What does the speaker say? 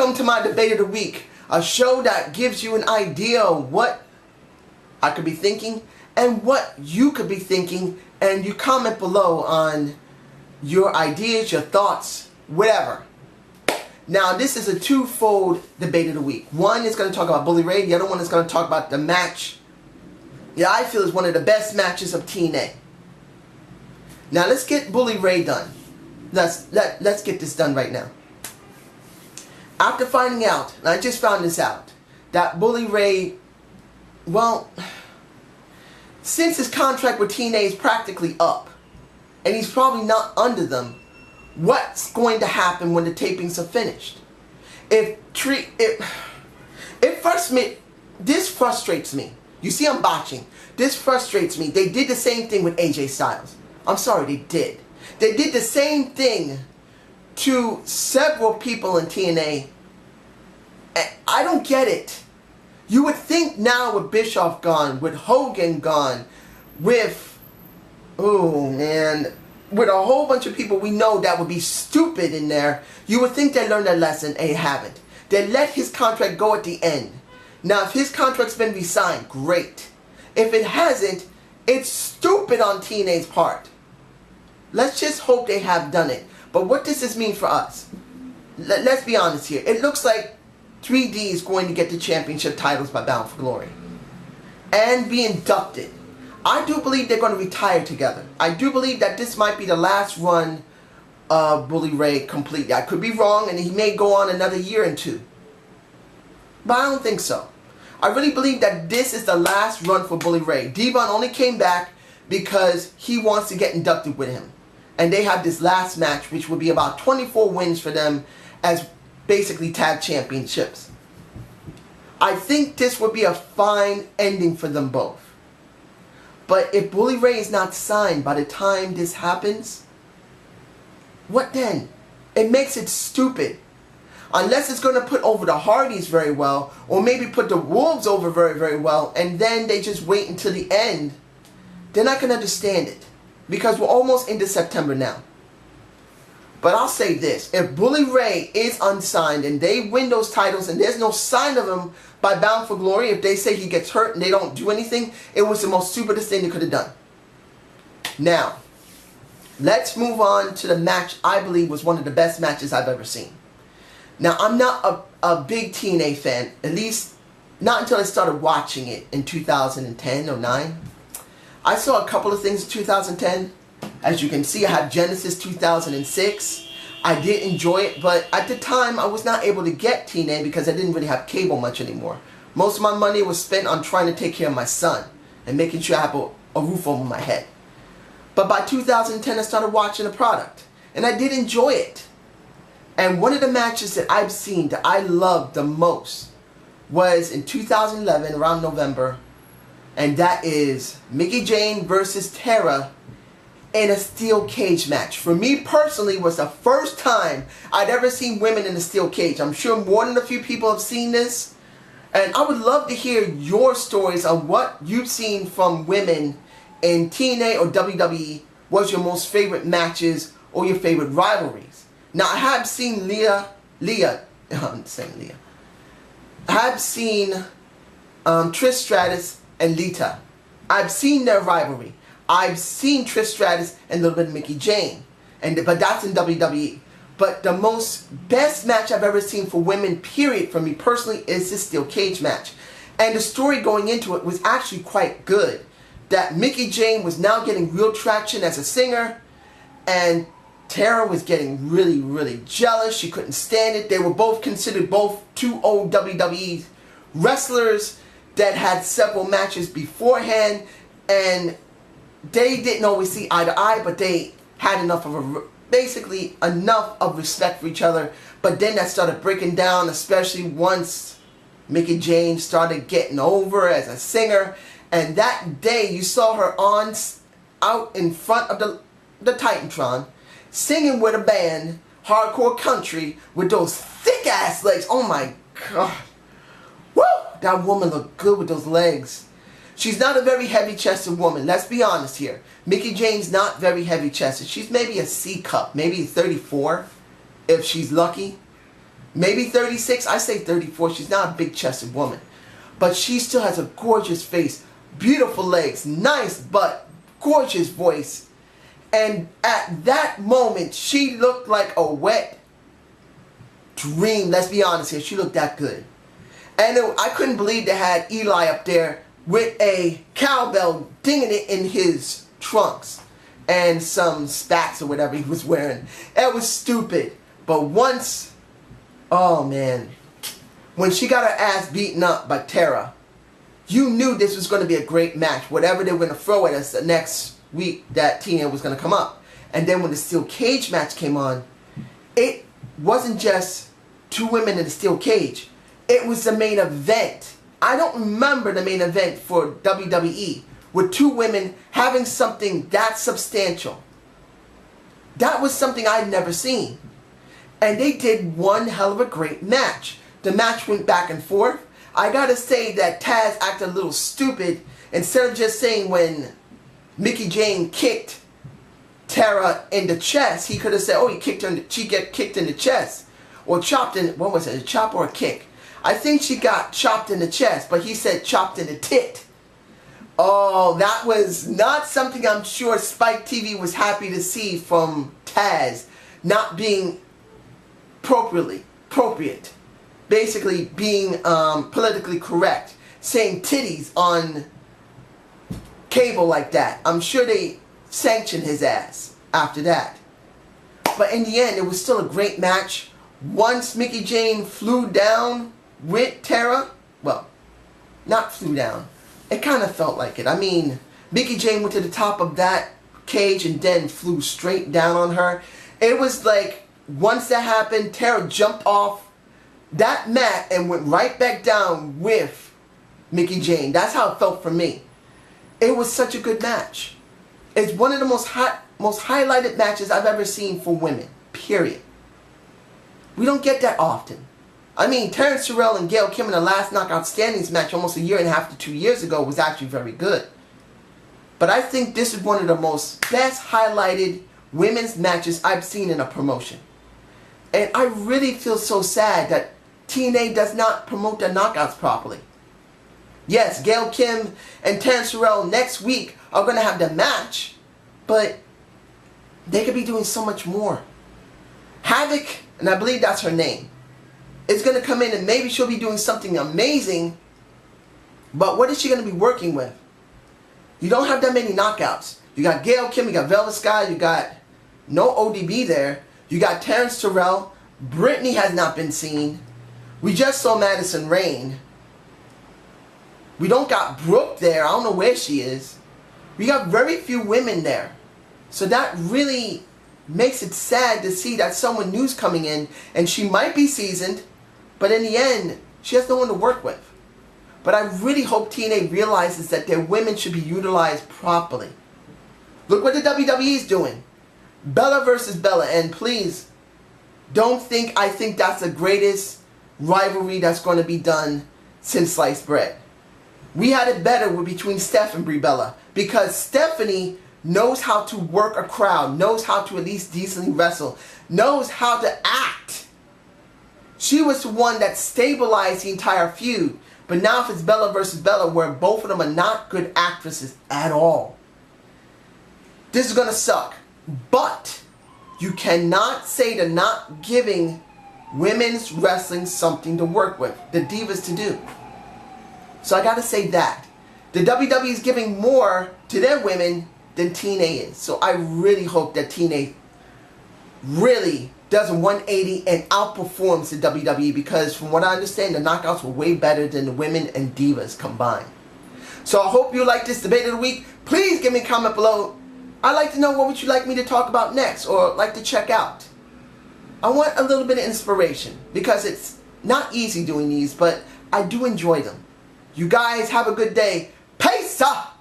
Welcome to my debate of the week, a show that gives you an idea of what I could be thinking and what you could be thinking, and you comment below on your ideas, your thoughts, whatever. Now, this is a twofold debate of the week. One is going to talk about Bully Ray, the other one is going to talk about the match that I feel is one of the best matches of TNA. Now, let's get Bully Ray done. Let's get this done right now. After finding out, and I just found this out, that Bully Ray, well, since his contract with TNA is practically up, and he's probably not under them, what's going to happen when the tapings are finished? This frustrates me. You see, I'm botching. This frustrates me. They did the same thing with AJ Styles. I'm sorry, they did. They did the same thing to several people in TNA. I don't get it. You would think now with Bischoff gone, with Hogan gone, with, oh man, with a whole bunch of people we know that would be stupid in there, you would think they learned their lesson, and they haven't. They let his contract go at the end. Now, if his contract's been re-signed, great. If it hasn't, it's stupid on TNA's part. Let's just hope they have done it. But what does this mean for us? Let's be honest here. It looks like 3D is going to get the championship titles by Bound for Glory and be inducted. I do believe they're going to retire together. I do believe that this might be the last run of Bully Ray completely. I could be wrong, and he may go on another year and two. But I don't think so. I really believe that this is the last run for Bully Ray. Devon only came back because he wants to get inducted with him. And they have this last match, which will be about 24 wins for them as basically tag championships. I think this would be a fine ending for them both. But if Bully Ray is not signed by the time this happens, what then? It makes it stupid. Unless it's going to put over the Hardys very well, or maybe put the Wolves over very, very well, and then they just wait until the end, then I can understand it. Because we're almost into September now. But I'll say this. If Bully Ray is unsigned and they win those titles and there's no sign of him by Bound for Glory, if they say he gets hurt and they don't do anything, it was the most stupidest thing they could have done. Now, let's move on to the match I believe was one of the best matches I've ever seen. Now, I'm not a big TNA fan, at least not until I started watching it in 2010 or 9. I saw a couple of things in 2010. As you can see, I had Genesis 2006. I did enjoy it, but at the time, I was not able to get TNA because I didn't really have cable much anymore. Most of my money was spent on trying to take care of my son and making sure I have a roof over my head. But by 2010, I started watching the product, and I did enjoy it. And one of the matches that I've seen that I loved the most was in 2011, around November, and that is Mickie Jane versus Tara in a steel cage match. For me personally, was the first time I'd ever seen women in a steel cage. I'm sure more than a few people have seen this. And I would love to hear your stories on what you've seen from women in TNA or WWE. What's your most favorite matches or your favorite rivalries? Now, I have seen I'm saying Leah. I have seen Trish Stratus and Lita. I've seen their rivalry. I've seen Trish Stratus and a little bit of Mickie Jane. But that's in WWE. But the best match I've ever seen for women, period, for me personally, is this steel cage match. And the story going into it was actually quite good. That Mickie Jane was now getting real traction as a singer, and Tara was getting really, really jealous. She couldn't stand it. They were both considered two old WWE wrestlers that had several matches beforehand, and they didn't always see eye to eye, but they had enough of respect for each other. But then that started breaking down, especially once Mickie Jane started getting over as a singer. And that day you saw her out in front of the Titantron singing with a band, hardcore country, with those thick ass legs. Oh my God. Woo! That woman looked good with those legs. She's not a very heavy-chested woman. Let's be honest here. Mickie Jane's not very heavy-chested. She's maybe a C cup, maybe 34, if she's lucky. maybe 36. I say 34. She's not a big-chested woman. But she still has a gorgeous face, beautiful legs, nice butt, gorgeous voice. And at that moment, she looked like a wet dream. Let's be honest here. She looked that good. And I couldn't believe they had Eli up there with a cowbell dinging it in his trunks. And some spats or whatever he was wearing. It was stupid. But once, oh man, when she got her ass beaten up by Tara, you knew this was going to be a great match. Whatever they were going to throw at us the next week that TNA was going to come up. And then when the steel cage match came on, it wasn't just two women in a steel cage. It was the main event. I don't remember the main event for WWE with two women having something that substantial. That was something I'd never seen. And they did one hell of a great match. The match went back and forth. I gotta say that Taz acted a little stupid. Instead of just saying when Mickie Jane kicked Tara in the chest, he could have said, oh, she got kicked in the chest. Or chopped in, what was it, a chop or a kick? I think she got chopped in the chest, but he said chopped in the tit. Oh, that was not something I'm sure Spike TV was happy to see from Taz not being appropriate. Basically being politically correct. Saying titties on cable like that. I'm sure they sanctioned his ass after that. But in the end, it was still a great match. Once Mickie Jane flew down with Tara, well, not flew down. It kind of felt like it. I mean, Mickie Jane went to the top of that cage and then flew straight down on her. It was like, once that happened, Tara jumped off that mat and went right back down with Mickie Jane. That's how it felt for me. It was such a good match. It's one of the most highlighted matches I've ever seen for women, period. We don't get that often. I mean, Terrence Terrell and Gail Kim in the last Knockout Standings match almost a year and a half to 2 years ago was actually very good. But I think this is one of the best highlighted women's matches I've seen in a promotion. And I really feel so sad that TNA does not promote their knockouts properly. Yes, Gail Kim and Terrence Terrell next week are going to have the match, but they could be doing so much more. Havoc, and I believe that's her name, is going to come in and maybe she'll be doing something amazing, but what is she going to be working with? You don't have that many knockouts. You got Gail Kim, you got Velvet Sky, you got no ODB there, you got Terrence Terrell, Brittany has not been seen, we just saw Madison Rayne, we don't got Brooke there, I don't know where she is, we got very few women there, so that really makes it sad to see that someone new's coming in and she might be seasoned, but in the end, she has no one to work with. But I really hope TNA realizes that their women should be utilized properly. Look what the WWE is doing. Bella versus Bella, and please, don't think I think that's the greatest rivalry that's going to be done since sliced bread. We had it better between Steph and Brie Bella, because Stephanie knows how to work a crowd, knows how to at least decently wrestle, knows how to act. She was the one that stabilized the entire feud. But now if it's Bella versus Bella, where both of them are not good actresses at all, this is going to suck. But you cannot say they're not giving women's wrestling something to work with, the divas to do. So I got to say that. The WWE is giving more to their women than TNA is. So I really hope that TNA really does a 180 and outperforms the WWE, because from what I understand, the knockouts were way better than the women and divas combined. So I hope you like this debate of the week. Please give me a comment below. I'd like to know what would you like me to talk about next or like to check out. I want a little bit of inspiration because it's not easy doing these, but I do enjoy them. You guys have a good day. Peace out!